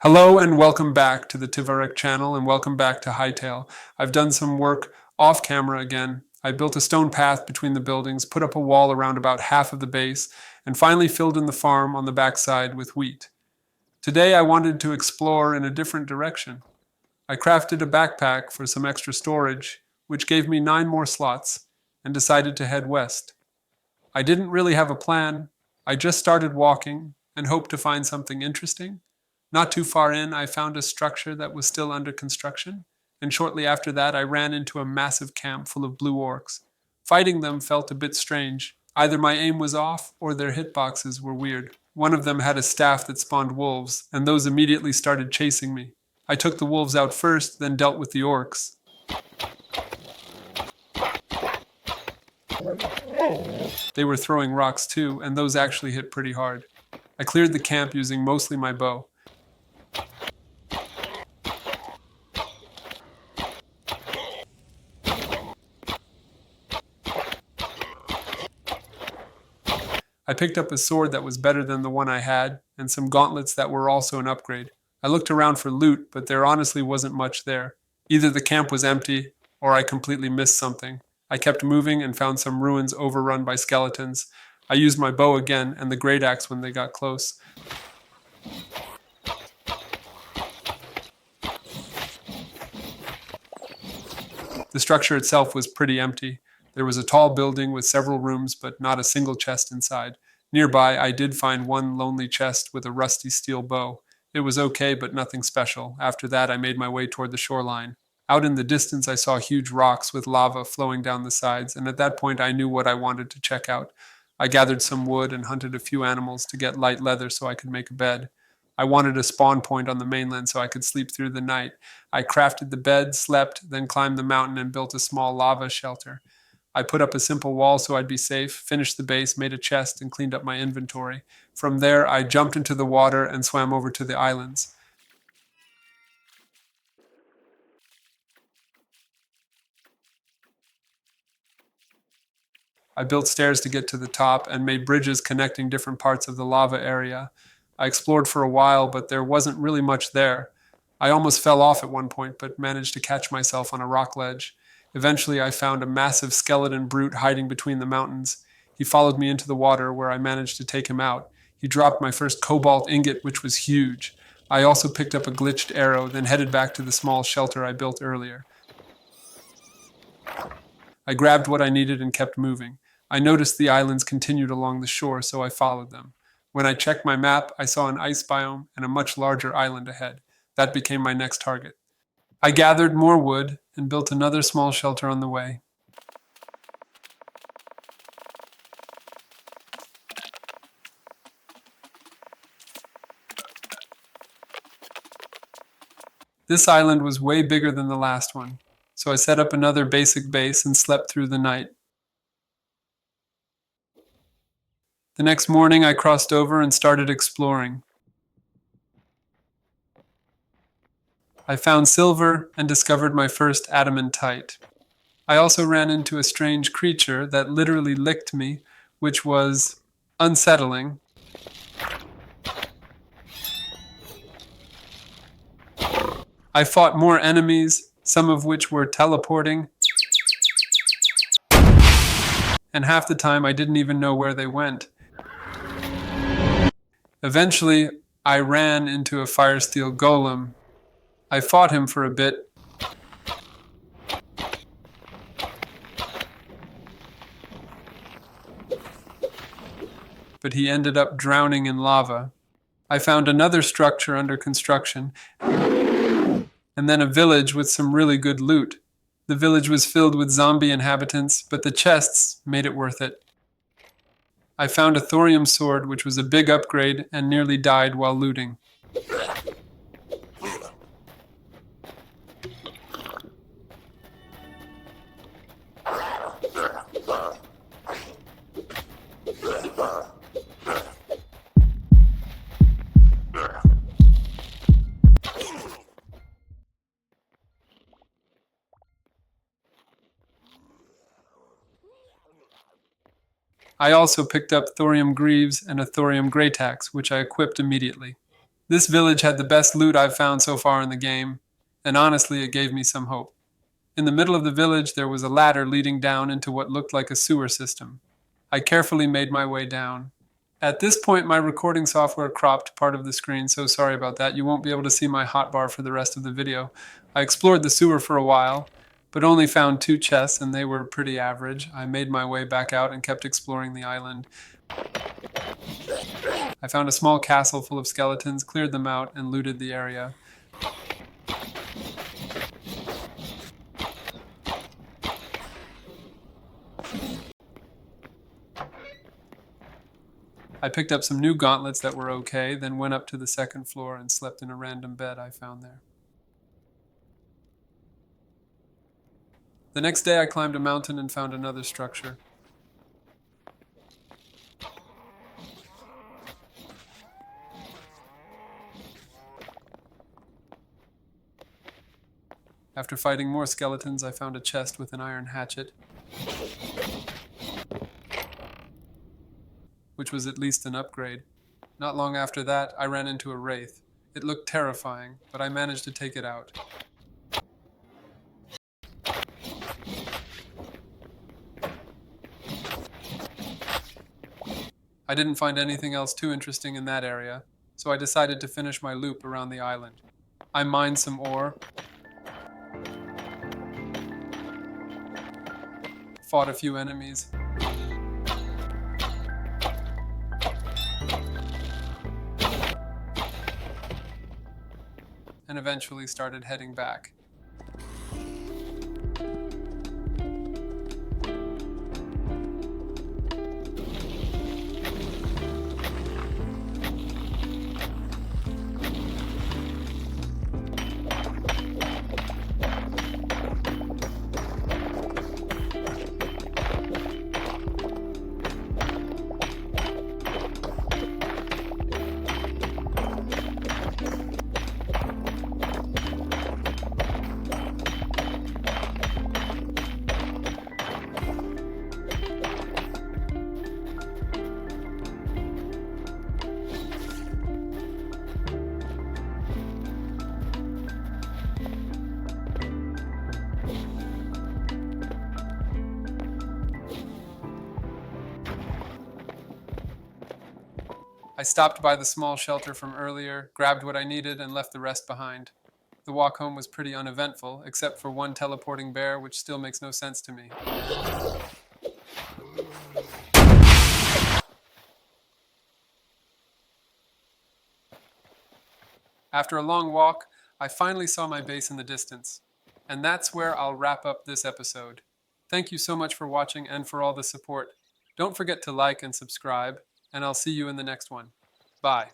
Hello and welcome back to the Tivarek channel and welcome back to Hytale. I've done some work off camera again. I built a stone path between the buildings, put up a wall around about half of the base, and finally filled in the farm on the backside with wheat. Today I wanted to explore in a different direction. I crafted a backpack for some extra storage, which gave me 9 more slots, and decided to head west. I didn't really have a plan. I just started walking and hoped to find something interesting. Not too far in, I found a structure that was still under construction, and shortly after that I ran into a massive camp full of blue orcs. Fighting them felt a bit strange. Either my aim was off, or their hitboxes were weird. One of them had a staff that spawned wolves, and those immediately started chasing me. I took the wolves out first, then dealt with the orcs. They were throwing rocks too, and those actually hit pretty hard. I cleared the camp using mostly my bow. I picked up a sword that was better than the one I had, and some gauntlets that were also an upgrade. I looked around for loot, but there honestly wasn't much there. Either the camp was empty, or I completely missed something. I kept moving and found some ruins overrun by skeletons. I used my bow again, and the great axe when they got close. The structure itself was pretty empty. There was a tall building with several rooms, but not a single chest inside. Nearby, I did find one lonely chest with a rusty steel bow. It was okay, but nothing special. After that, I made my way toward the shoreline. Out in the distance, I saw huge rocks with lava flowing down the sides, and at that point, I knew what I wanted to check out. I gathered some wood and hunted a few animals to get light leather so I could make a bed. I wanted a spawn point on the mainland so I could sleep through the night. I crafted the bed, slept, then climbed the mountain and built a small lava shelter. I put up a simple wall so I'd be safe, finished the base, made a chest, and cleaned up my inventory. From there, I jumped into the water and swam over to the islands. I built stairs to get to the top and made bridges connecting different parts of the lava area. I explored for a while, but there wasn't really much there. I almost fell off at one point, but managed to catch myself on a rock ledge. Eventually, I found a massive skeleton brute hiding between the mountains. He followed me into the water, where I managed to take him out. He dropped my first cobalt ingot, which was huge. I also picked up a glitched arrow, then headed back to the small shelter I built earlier. I grabbed what I needed and kept moving. I noticed the islands continued along the shore, so I followed them. When I checked my map, I saw an ice biome and a much larger island ahead. That became my next target. I gathered more wood and built another small shelter on the way. This island was way bigger than the last one, so I set up another basic base and slept through the night. The next morning, I crossed over and started exploring. I found silver and discovered my first adamantite. I also ran into a strange creature that literally licked me, which was unsettling. I fought more enemies, some of which were teleporting, and half the time I didn't even know where they went. Eventually, I ran into a firesteel golem. I fought him for a bit. But he ended up drowning in lava. I found another structure under construction, and then a village with some really good loot. The village was filled with zombie inhabitants, but the chests made it worth it. I found a thorium sword, which was a big upgrade, and nearly died while looting. I also picked up thorium greaves and a thorium greataxe, which I equipped immediately. This village had the best loot I've found so far in the game, and honestly, it gave me some hope. In the middle of the village, there was a ladder leading down into what looked like a sewer system. I carefully made my way down. At this point, my recording software cropped part of the screen, so sorry about that. You won't be able to see my hotbar for the rest of the video. I explored the sewer for a while, but only found 2 chests, and they were pretty average. I made my way back out and kept exploring the island. I found a small castle full of skeletons, cleared them out, and looted the area. I picked up some new gauntlets that were okay, then went up to the 2nd floor and slept in a random bed I found there. The next day I climbed a mountain and found another structure. After fighting more skeletons, I found a chest with an iron hatchet, which was at least an upgrade. Not long after that, I ran into a wraith. It looked terrifying, but I managed to take it out. I didn't find anything else too interesting in that area, so I decided to finish my loop around the island. I mined some ore, fought a few enemies, and eventually started heading back. I stopped by the small shelter from earlier, grabbed what I needed, and left the rest behind. The walk home was pretty uneventful, except for one teleporting bear, which still makes no sense to me. After a long walk, I finally saw my base in the distance. And that's where I'll wrap up this episode. Thank you so much for watching and for all the support. Don't forget to like and subscribe, and I'll see you in the next one. Bye.